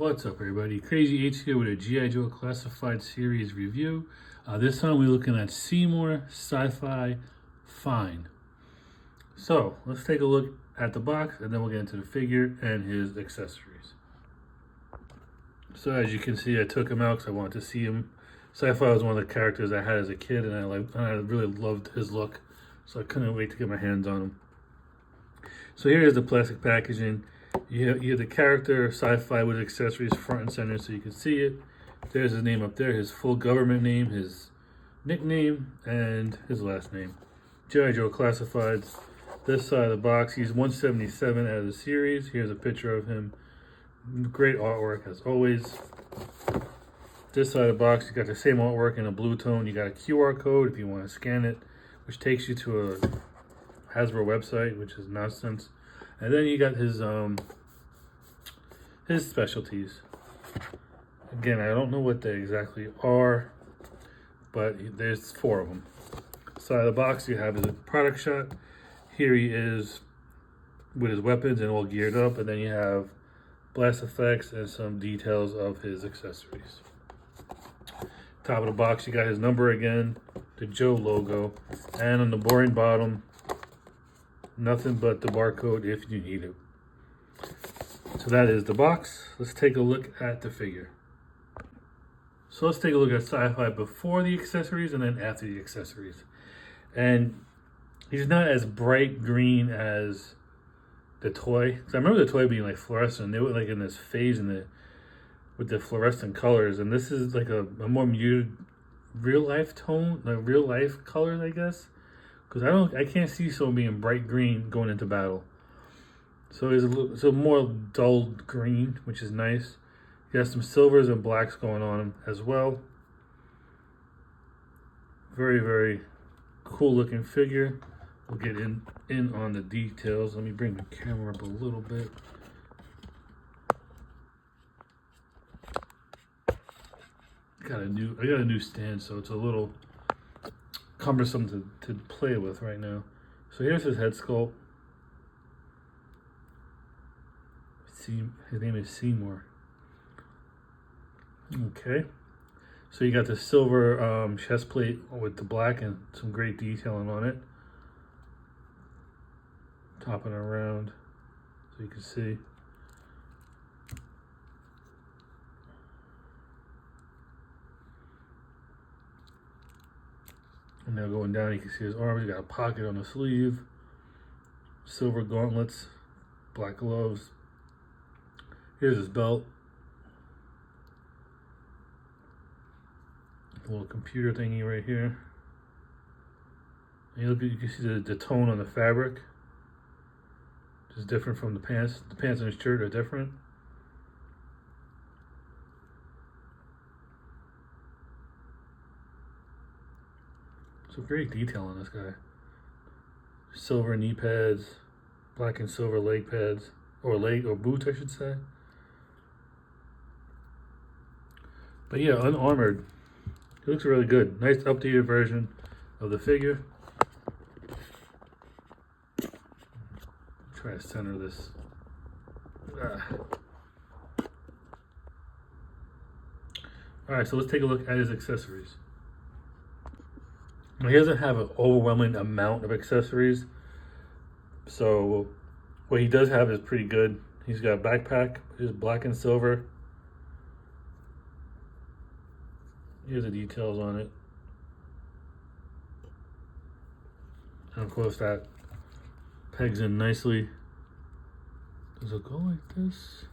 What's up, everybody? Crazy H here with a G.I. Joe Classified Series review. This time we're looking at Seymour Sci-Fi Fine. So let's take a look at the box and then we'll get into the figure and his accessories. So as you can see, I took him out because I wanted to see him. Sci-Fi was one of the characters I had as a kid, and I really loved his look, so I couldn't wait to get my hands on him. So here is the plastic packaging. You have the character Sci-Fi with accessories front and center so you can see it. There's his name up there, his full government name, his nickname, and his last name. G.I. Joe Classifieds. This side of the box, he's 177 out of the series. Here's a picture of him. Great artwork as always. This side of the box, you got the same artwork in a blue tone. You got a QR code if you want to scan it, which takes you to a Hasbro website, which is nonsense. And then you got his specialties. Again, I don't know what they exactly are, but there's 4 of them. Side of the box, you have his product shot. Here he is with his weapons and all geared up, and then you have blast effects and some details of his accessories. Top of the box, you got his number again, the Joe logo, and on the boring bottom, nothing but the barcode if you need it. So that is the box. Let's take a look at the figure. So let's take a look at Sci-Fi before the accessories and then after the accessories. And he's not as bright green as the toy. So I remember the toy being like fluorescent. They were like in this phase with the fluorescent colors, and this is like a more muted real life tone, like real life colors, I guess. Because I can't see someone being bright green going into battle. So it's a more dulled green, which is nice. He has some silvers and blacks going on him as well. Very, very cool looking figure. We'll get in on the details. Let me bring the camera up a little bit. I got a new stand, so it's a little cumbersome to play with right now. So here's his head sculpt. His name is Seymour. Okay. So you got the silver chest plate with the black and some great detailing on it. Topping around so you can see. And now going down, you can see his arms. You got a pocket on the sleeve, silver gauntlets, black gloves. Here's his belt. A little computer thingy right here. And you can see the tone on the fabric. Just different from the pants. The pants on his shirt are different. So great detail on this guy. Silver knee pads, black and silver leg pads, or boots, I should say. But yeah, unarmored. He looks really good. Nice updated version of the figure. Try to center this. Alright, so let's take a look at his accessories. He doesn't have an overwhelming amount of accessories, so what he does have is pretty good. He's got a backpack, which is black and silver. Here's the details on it. And of course that pegs in nicely. Does it go like this?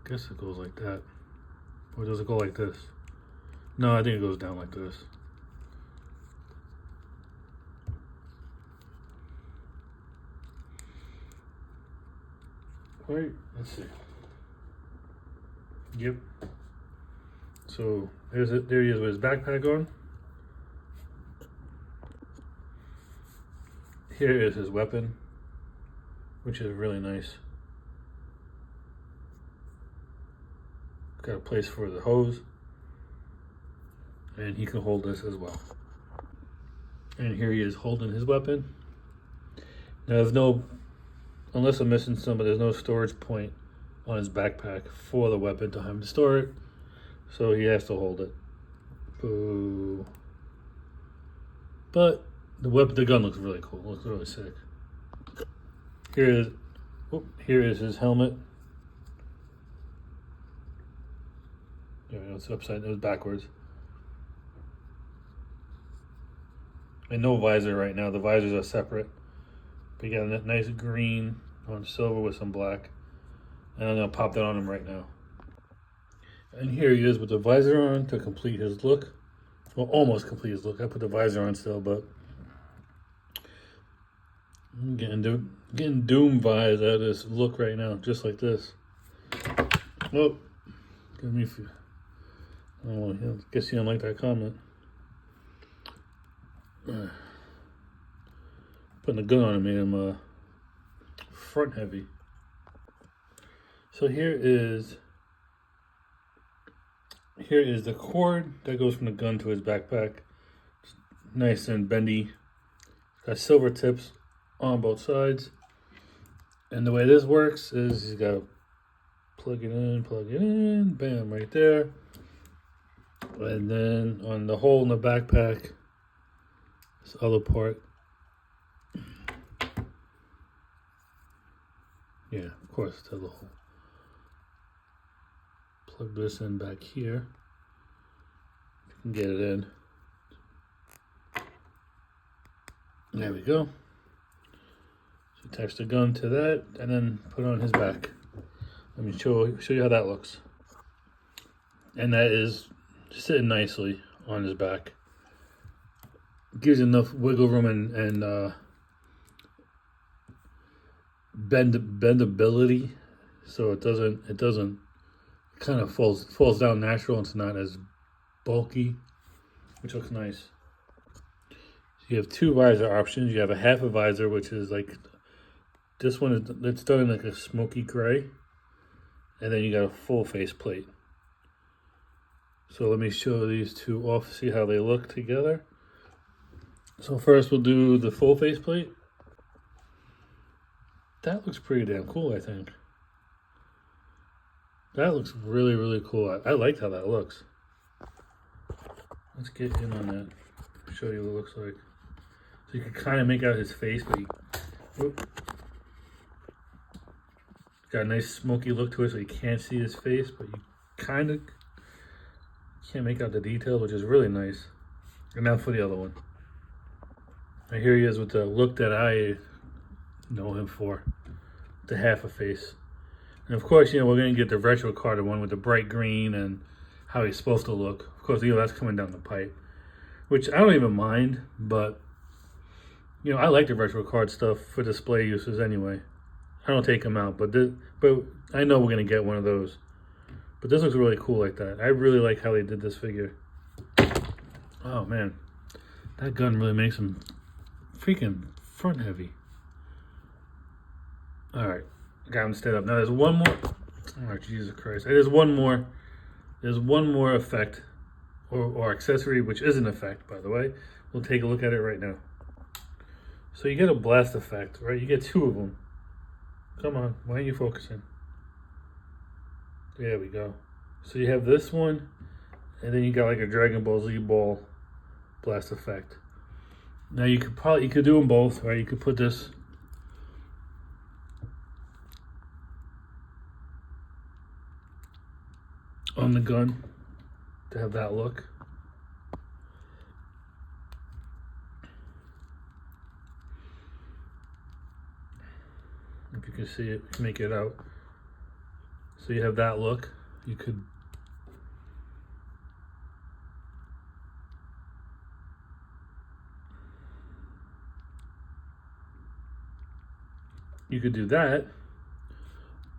I guess it goes like that. Or does it go like this? No, I think it goes down like this. Right, let's see. Yep. So there's it. There he is with his backpack on. Here is his weapon, which is really nice. Got a place for the hose, and he can hold this as well. And here he is holding his weapon. Now there's no, unless I'm missing some, but there's no storage point on his backpack for the weapon to him to store it. So he has to hold it. Boo. But the gun looks really cool. It looks really sick. Here is his helmet. There we go. It's upside. It was backwards. And no visor right now. The visors are separate. But you got a nice green on silver with some black. And I'm gonna pop that on him right now. And here he is with the visor on to complete his look. Well, almost complete his look. I put the visor on still, but I'm getting Doom vibes out of this look right now, just like this. Oh, give me. Oh, I guess you don't like that comment. Putting the gun on him made him front heavy. So here is the cord that goes from the gun to his backpack. It's nice and bendy. It's got silver tips on both sides. And the way this works is you gotta plug it in, bam, right there. And then on the hole in the backpack, this other part. Yeah, of course, it's a little hole. Plug this in back here. You can get it in. There we go. So attach the gun to that and then put it on his back. Let me show you how that looks. And that is sitting nicely on his back. Gives enough wiggle room and bendability, so it doesn't kind of falls down natural. It's not as bulky, which looks nice. So you have two visor options. You have a half a visor, which is like this one. It's done in like a smoky gray, and then you got a full face plate. So let me show these two off, see how they look together. So first we'll do the full face plate. That looks pretty damn cool, I think. That looks really, really cool. I like how that looks. Let's get in on that. Show you what it looks like. So you can kind of make out his face, but got a nice smoky look to it, so you can't see his face, but you kind of can't make out the detail, which is really nice. And now for the other one. And here he is with the look that I know him for, the half a face. And of course, we're going to get the retro carded one with the bright green and how he's supposed to look. Of course, that's coming down the pipe, which I don't even mind, but I like the retro card stuff for display uses anyway. I don't take them out, but I know we're going to get one of those. But this looks really cool like that. I really like how they did this figure. Oh man, that gun really makes him freaking front heavy. All right, got him stayed up. Now there's one more. Oh Jesus Christ! There's one more. There's one more effect or accessory, which is an effect, by the way. We'll take a look at it right now. So you get a blast effect, right? You get two of them. Come on, why aren't you focusing? There we go. So you have this one, and then you got like a Dragon Ball Z ball blast effect. Now you could do them both, right? You could put this on the gun to have that look. If you can see it, make it out. So you have that look. You could do that,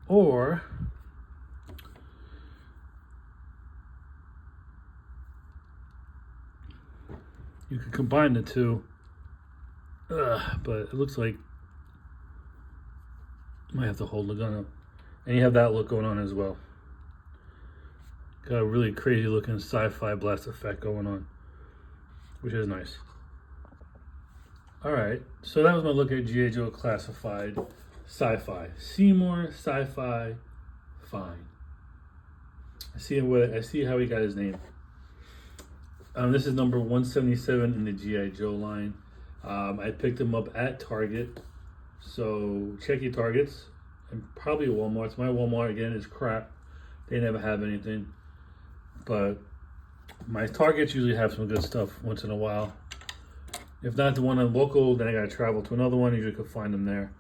or you could combine the two. But it looks like you might have to hold the gun up. And you have that look going on as well. Got a really crazy looking sci-fi blast effect going on, which is nice. Alright, so that was my look at G.I. Joe Classified Sci-Fi. Seymour Sci-Fi fine. I see how he got his name. This is number 177 in the G.I. Joe line. I picked him up at Target. So check your Targets. And probably Walmart's. My Walmart, again, is crap. They never have anything. But my Targets usually have some good stuff once in a while. If not the one on local, then I gotta travel to another one. Usually could find them there.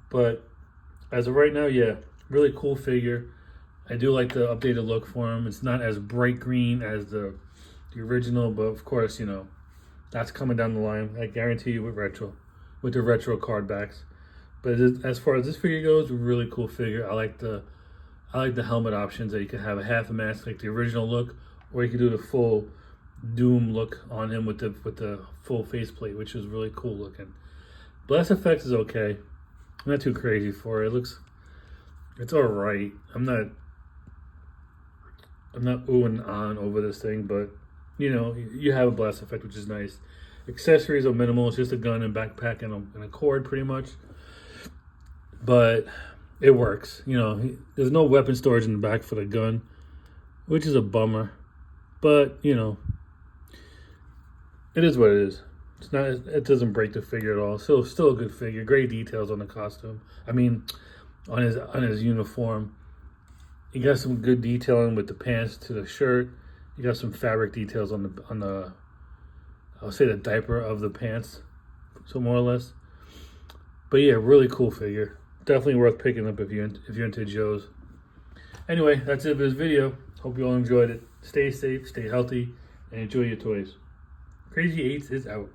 But as of right now, yeah, really cool figure. I do like the updated look for him. It's not as bright green as the original, but of course, you know, that's coming down the line. I guarantee you with the retro card backs. But as far as this figure goes, really cool figure. I like the helmet options that you can have a half a mask like the original look, or you can do the full Doom look on him with the full faceplate, which is really cool looking. Blast effects is okay. I'm not too crazy for it. It's all right. I'm not ooh and on over this thing, but you know, you have a blast effect, which is nice. Accessories are minimal. It's just a gun and backpack and a cord, pretty much. But it works. You know, there's no weapon storage in the back for the gun, which is a bummer. But you know, it is what it is. It's not. It doesn't break the figure at all. Still a good figure. Great details on the costume. I mean, on his uniform. You got some good detailing with the pants to the shirt. You got some fabric details on the I'll say the diaper of the pants, so more or less. But yeah, really cool figure. Definitely worth picking up if you're into Joes. Anyway, that's it for this video. Hope you all enjoyed it. Stay safe, stay healthy, and enjoy your toys. Crazy 8s is out.